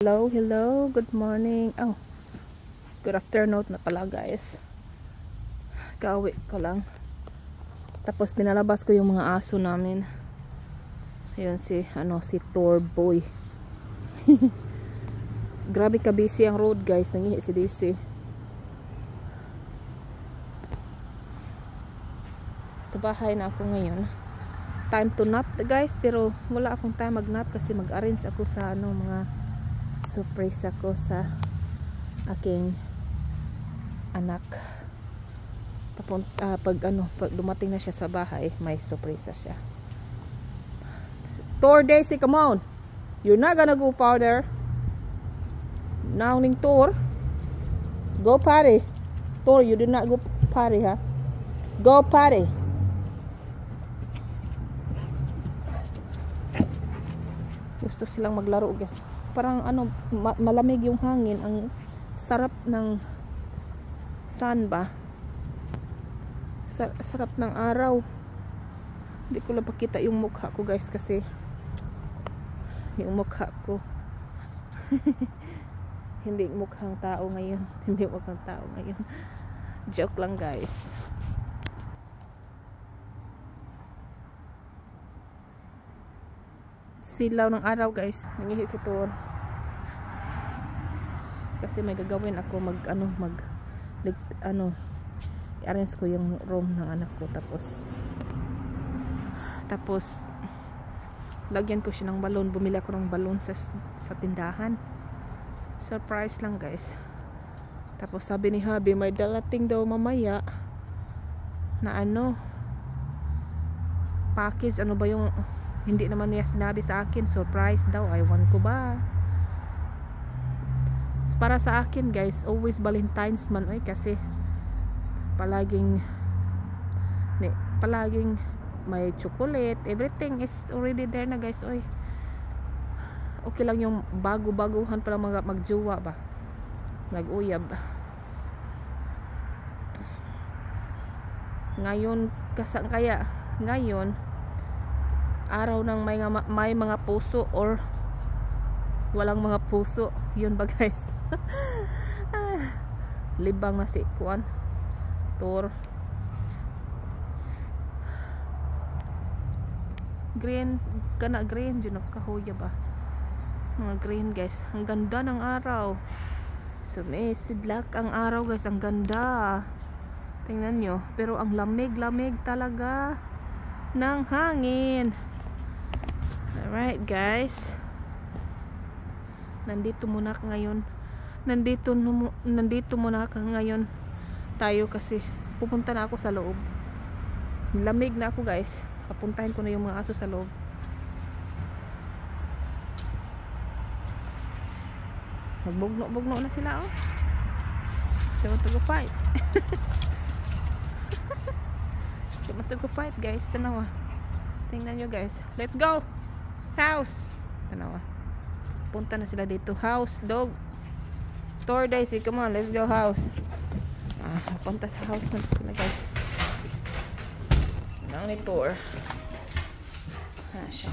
Hello, hello, good morning. Oh, good afternoon na pala guys. Kauwi ko lang. Tapos binalabas ko yung mga aso namin. Ayun si Thor Boy. Grabe ka busy ang road guys, nangihi si DC. Sa bahay na ako ngayon. Time to nap guys, pero wala akong time mag-nap kasi mag-arrange ako sa mga surprise ako sa aking anak. Pag dumating na siya sa bahay, may surprise siya. Thor Daisy, come on. You're not gonna go farther. Now ning Thor. Go party. Thor, you did not go party, ha? Go party. Gusto silang maglaro, guys. Parang malamig yung hangin, ang sarap ng sun ba, sarap ng araw. Hindi ko lang pakita yung mukha ko guys kasi yung mukha ko hindi mukhang tao ngayon. Hindi mukhang tao ngayon. Joke lang guys. Silaw ng araw guys, nangihi si Thor kasi may gagawin ako i-arrange ko yung room ng anak ko, tapos lagyan ko siya ng balon. Bumili ako ng balon sa tindahan, surprise lang guys. Tapos sabi ni Habi may dalating daw mamaya na package, ba yung hindi naman niya sinabi sa akin, surprise daw. Ewan ko ba. Para sa akin guys, always Valentine's man kasi palaging may chocolate, everything is already there na guys. Okay lang yung bago-baguhan pa lang magjowa ba, nag-uyab. Ngayon ngayon araw ng may mga puso or walang mga puso, yun ba guys? Libang na si Thor. Green dyan nagkahuya ba, mga green guys. Ang ganda ng araw, sumisidlak ang araw guys, ang ganda, tingnan nyo. Pero ang lamig talaga ng hangin. Alright guys, nandito muna ka ngayon tayo kasi pupunta na ako sa loob. Lamig na ako guys, papuntahin ko na yung mga aso sa loob. Magbugno na sila they want to go fight. They want to go fight guys. Tanawa, tingnan nyo guys. Let's go house. Tanawa, punta na sila dito. House dog. Thor Daisy, come on, let's go house. Punta sa house na sila guys. Nang ni Thor siya.